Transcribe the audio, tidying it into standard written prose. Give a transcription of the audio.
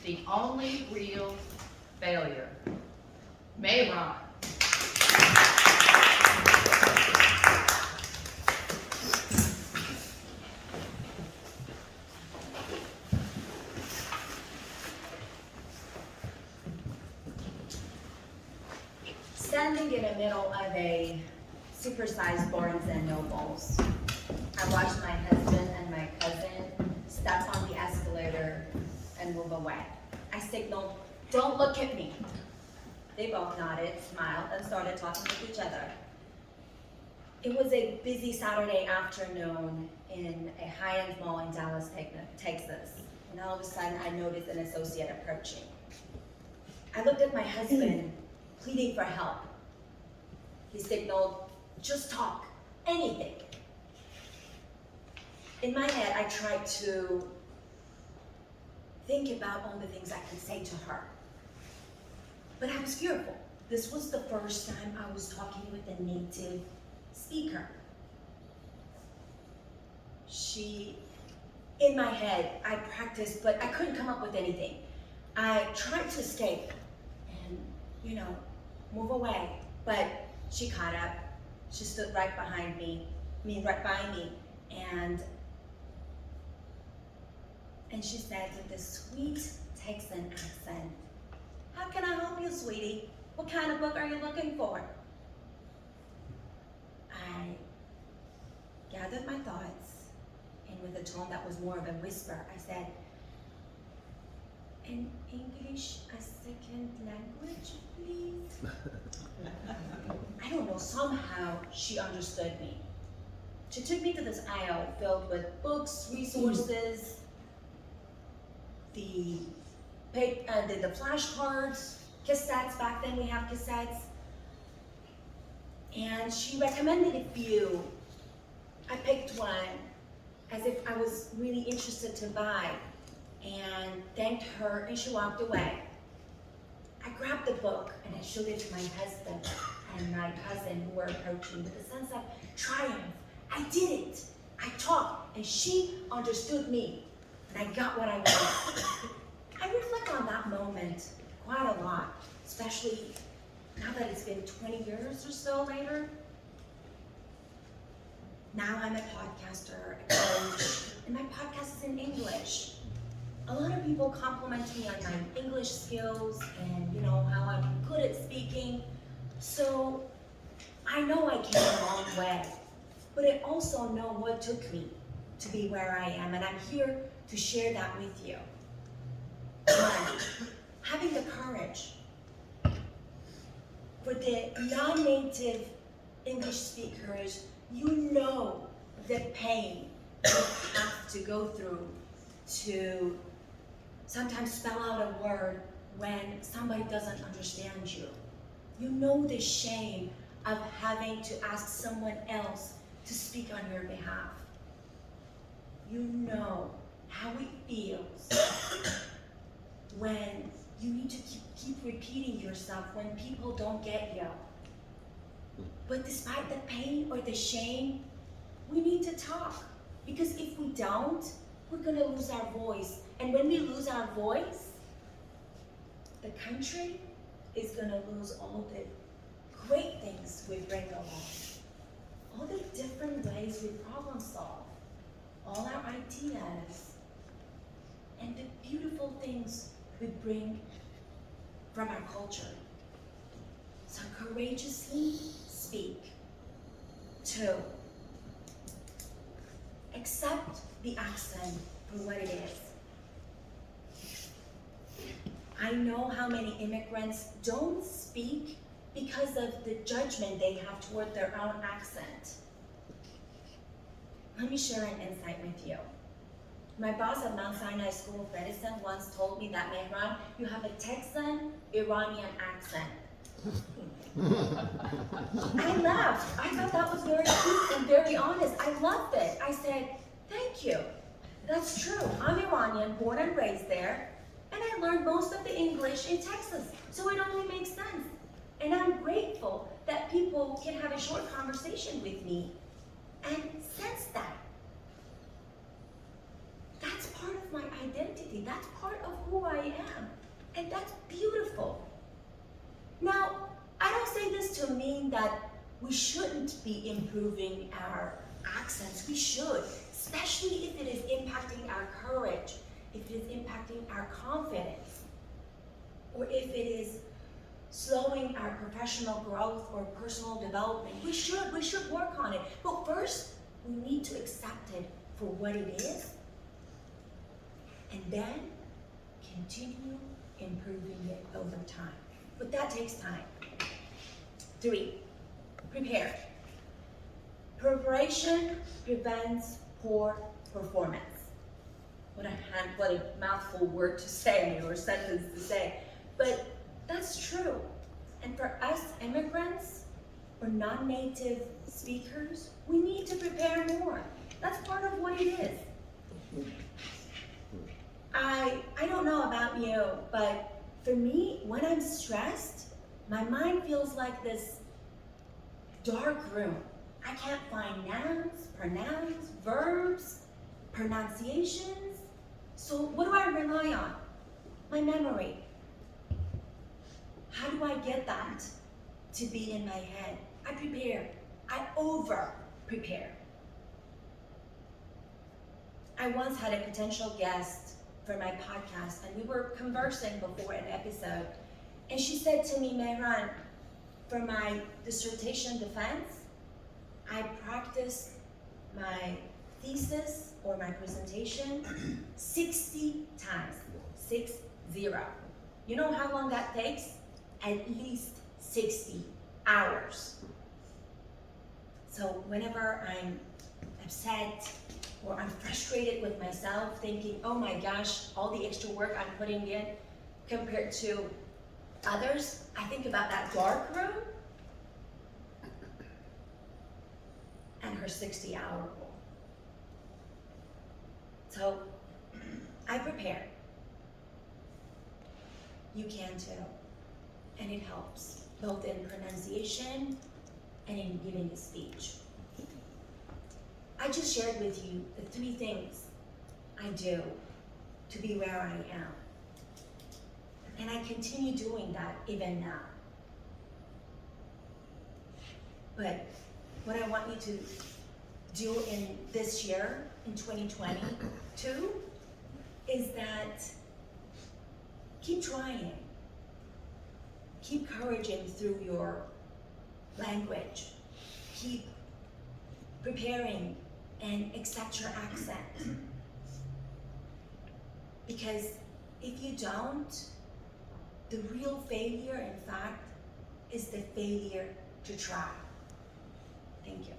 the only real failure. Mayron. Standing in the middle of a supersized Barnes and Nobles, I watched my husband and my cousin step on the escalator and move away. I signaled, "Don't look at me." They both nodded, smiled, and started talking with each other. It was a busy Saturday afternoon in a high-end mall in Dallas, Texas, and all of a sudden I noticed an associate approaching. I looked at my husband, pleading for help. He signaled, "Just talk, anything." In my head, I tried to think about all the things I could say to her. But I was fearful. This was the first time I was talking with a native speaker. In my head, I practiced, but I couldn't come up with anything. I tried to escape and, move away, but she caught up. She stood right by me, and she said with this sweet Texan accent, "How can I help you, sweetie? What kind of book are you looking for?" I gathered my thoughts, and with a tone that was more of a whisper, I said, "In English, a second language, please?" I don't know, somehow she understood me. She took me to this aisle filled with books, resources, the flashcards, cassettes. Back then we have cassettes. And she recommended a few. I picked one as if I was really interested to buy and thanked her, and she walked away. I grabbed the book and I showed it to my husband and my cousin who were approaching with a sense of triumph. I did it. I talked and she understood me, and I got what I wanted. I reflect on that moment quite a lot, especially now that it's been 20 years or so later. Now I'm a podcaster, a coach, and my podcast is in English. A lot of people compliment me on my English skills and how I'm good at speaking. So I know I came a long way, but I also know what took me to be where I am, and I'm here to share that with you. One, having the courage. For the non-native English speakers, you know the pain you have to go through to sometimes spell out a word when somebody doesn't understand you. You know the shame of having to ask someone else to speak on your behalf. You know how it feels when you need to keep repeating yourself when people don't get you. But despite the pain or the shame, we need to talk. Because if we don't, we're gonna lose our voice. And when we lose our voice, the country is gonna lose all the great things we bring along. All the different ways we problem solve. All our ideas. And the beautiful things we bring from our culture. So courageously speak. 2, accept the accent for what it is. I know how many immigrants don't speak because of the judgment they have toward their own accent. Let me share an insight with you. My boss at Mount Sinai School of Medicine once told me that, "Mehran, you have a Texan Iranian accent." I laughed. I thought that was very cute and very honest. I loved it. I said, "Thank you. That's true. I'm Iranian, born and raised there, and I learned most of the English in Texas, so it only makes sense. And I'm grateful that people can have a short conversation with me and sense that. That's part of my identity. That's part of who I am. And that's beautiful. Now, I don't say this to mean that we shouldn't be improving our accents. We should, especially if it is impacting our courage, if it is impacting our confidence, or if it is slowing our professional growth or personal development. We should work on it. But first, we need to accept it for what it is, and then continue improving it over time. But that takes time. 3, prepare. Preparation prevents poor performance. What a mouthful word to say, or sentence to say. But that's true. And for us immigrants or non-native speakers, we need to prepare more. That's part of what it is. I don't know about you, but for me, when I'm stressed, my mind feels like this dark room. I can't find nouns, pronouns, verbs, pronunciations. So what do I rely on? My memory. How do I get that to be in my head? I prepare. I over-prepare. I once had a potential guest for my podcast, and we were conversing before an episode, and she said to me, Mehran, for my dissertation defense, I practiced my thesis or my presentation 60 times, 60. You know how long that takes? At least 60 hours. So whenever I'm upset or I'm frustrated with myself, thinking, oh my gosh, all the extra work I'm putting in compared to others, I think about that dark room and her 60-hour rule. So I prepare. You can too. And it helps, both in pronunciation and in giving a speech. I just shared with you the 3 things I do to be where I am. And I continue doing that even now. But what I want you to do in this year, in 2022, is that keep trying. Keep encouraging through your language. Keep preparing and accept your accent. Because if you don't, the real failure, in fact, is the failure to try. Thank you.